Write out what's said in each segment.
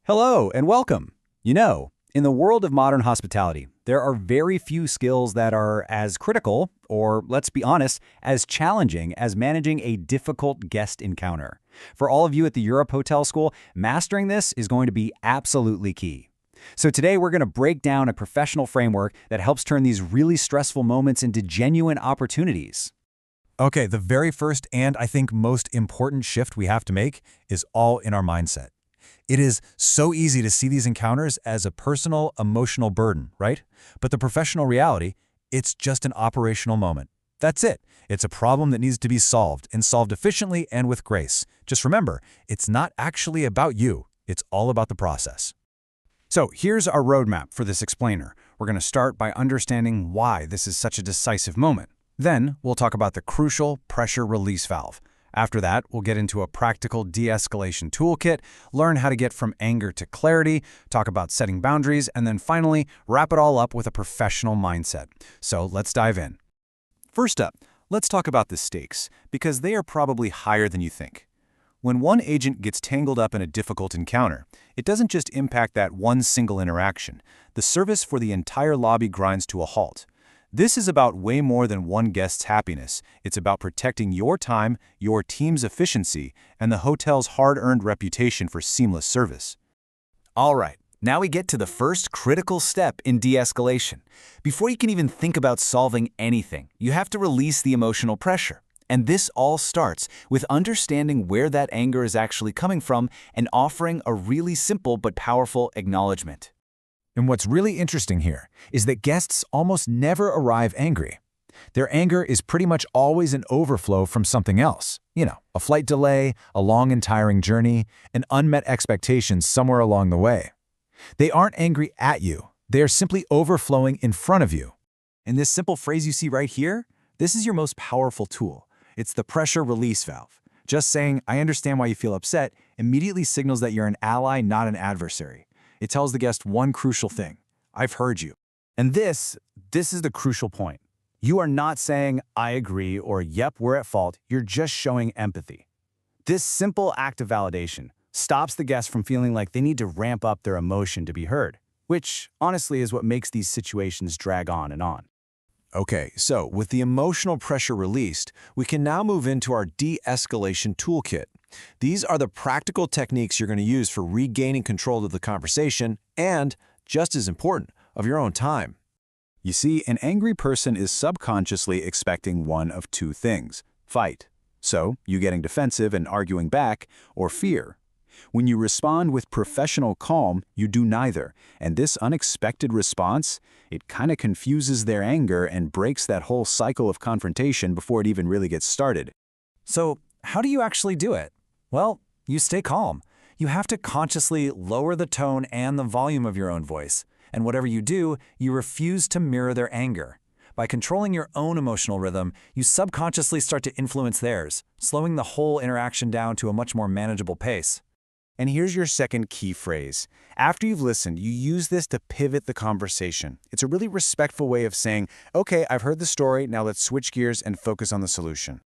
Hello and welcome. In the world of modern hospitality, there are very few skills that are as critical, or let's be honest, as challenging as managing a difficult guest encounter. For all of you at the Europe Hotel School, mastering this is going to be absolutely key. So today we're going to break down a professional framework that helps turn these really stressful moments into genuine opportunities. Okay, the very first and I think most important shift we have to make is all in our mindset. It is so easy to see these encounters as a personal, emotional burden, right? But the professional reality, it's just an operational moment. That's it. It's a problem that needs to be solved, and solved efficiently and with grace. Just remember, it's not actually about you. It's all about the process. So here's our roadmap for this explainer. We're going to start by understanding why this is such a decisive moment. Then we'll talk about the crucial pressure release valve. After that, we'll get into a practical de-escalation toolkit, learn how to get from anger to clarity, talk about setting boundaries, and then finally, wrap it all up with a professional mindset. So let's dive in. First up, let's talk about the stakes, because they are probably higher than you think. When one agent gets tangled up in a difficult encounter, it doesn't just impact that one single interaction. The service for the entire lobby grinds to a halt. This is about way more than one guest's happiness. It's about protecting your time, your team's efficiency, and the hotel's hard-earned reputation for seamless service. All right, now we get to the first critical step in de-escalation. Before you can even think about solving anything, you have to release the emotional pressure. And this all starts with understanding where that anger is actually coming from and offering a really simple but powerful acknowledgement. And what's really interesting here is that guests almost never arrive angry. Their anger is pretty much always an overflow from something else. A flight delay, a long and tiring journey, an unmet expectations somewhere along the way. They aren't angry at you. They are simply overflowing in front of you. And this simple phrase you see right here, this is your most powerful tool. It's the pressure release valve. Just saying, "I understand why you feel upset," immediately signals that you're an ally, not an adversary. It tells the guest one crucial thing: I've heard you. And this is the crucial point. You are not saying, "I agree," or "Yep, we're at fault." You're just showing empathy. This simple act of validation stops the guest from feeling like they need to ramp up their emotion to be heard, which honestly is what makes these situations drag on and on. Okay, so with the emotional pressure released, we can now move into our de-escalation toolkit. These are the practical techniques you're going to use for regaining control of the conversation and, just as important, of your own time. You see, an angry person is subconsciously expecting one of two things: fight, so you getting defensive and arguing back, or fear. When you respond with professional calm, you do neither, and this unexpected response, it kind of confuses their anger and breaks that whole cycle of confrontation before it even really gets started. So, how do you actually do it? Well, you stay calm. You have to consciously lower the tone and the volume of your own voice. And whatever you do, you refuse to mirror their anger. By controlling your own emotional rhythm, you subconsciously start to influence theirs, slowing the whole interaction down to a much more manageable pace. And here's your second key phrase. After you've listened, you use this to pivot the conversation. It's a really respectful way of saying, "Okay, I've heard the story, now let's switch gears and focus on the solution."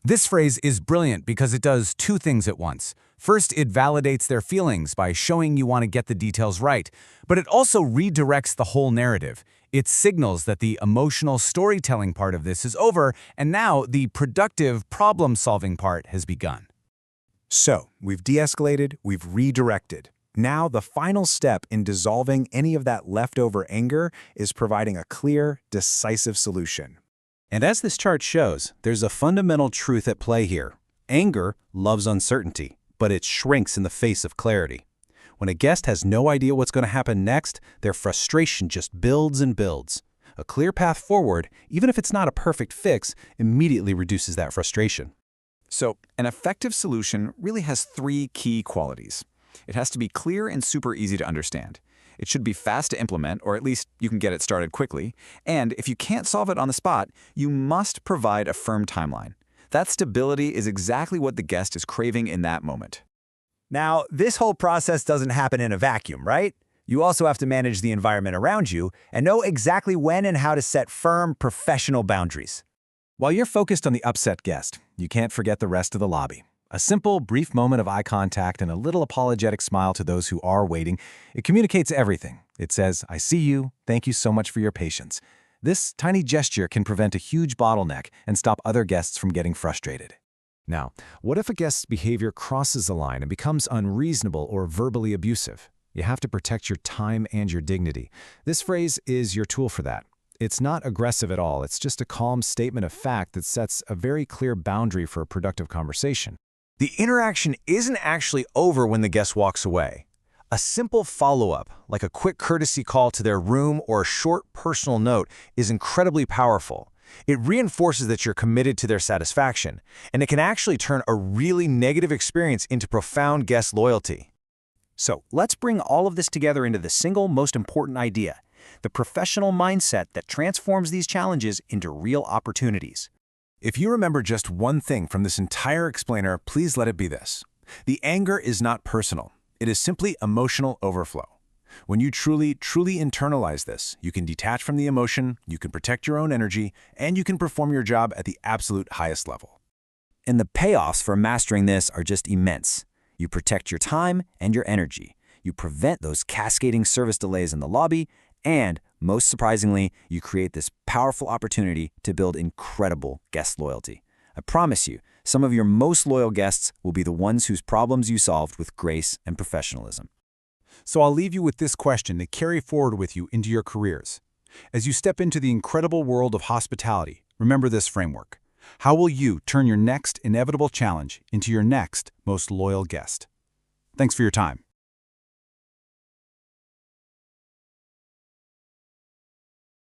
This phrase is brilliant because it does two things at once. First, it validates their feelings by showing you want to get the details right, but it also redirects the whole narrative. It signals that the emotional storytelling part of this is over, and now the productive problem-solving part has begun. So, we've de-escalated, we've redirected. Now, the final step in dissolving any of that leftover anger is providing a clear, decisive solution. And as this chart shows, there's a fundamental truth at play here. Anger loves uncertainty, but it shrinks in the face of clarity. When a guest has no idea what's going to happen next, their frustration just builds and builds. A clear path forward, even if it's not a perfect fix, immediately reduces that frustration. So, an effective solution really has three key qualities. It has to be clear and super easy to understand. It should be fast to implement, or at least you can get it started quickly. And if you can't solve it on the spot, you must provide a firm timeline. That stability is exactly what the guest is craving in that moment. Now, this whole process doesn't happen in a vacuum, right? You also have to manage the environment around you and know exactly when and how to set firm, professional boundaries. While you're focused on the upset guest, you can't forget the rest of the lobby. A simple, brief moment of eye contact and a little apologetic smile to those who are waiting, it communicates everything. It says, I see you, thank you so much for your patience. This tiny gesture can prevent a huge bottleneck and stop other guests from getting frustrated. Now, what if a guest's behavior crosses the line and becomes unreasonable or verbally abusive? You have to protect your time and your dignity. This phrase is your tool for that. It's not aggressive at all. It's just a calm statement of fact that sets a very clear boundary for a productive conversation. The interaction isn't actually over when the guest walks away. A simple follow-up, like a quick courtesy call to their room or a short personal note, is incredibly powerful. It reinforces that you're committed to their satisfaction, and it can actually turn a really negative experience into profound guest loyalty. So let's bring all of this together into the single most important idea, the professional mindset that transforms these challenges into real opportunities. If you remember just one thing from this entire explainer, please let it be this. The anger is not personal. It is simply emotional overflow. When you truly internalize this, you can detach from the emotion, you can protect your own energy, and you can perform your job at the absolute highest level. And the payoffs for mastering this are just immense. You protect your time and your energy. You prevent those cascading service delays in the lobby, and, most surprisingly, you create this powerful opportunity to build incredible guest loyalty. I promise you, some of your most loyal guests will be the ones whose problems you solved with grace and professionalism. So I'll leave you with this question to carry forward with you into your careers. As you step into the incredible world of hospitality, remember this framework. How will you turn your next inevitable challenge into your next most loyal guest? Thanks for your time.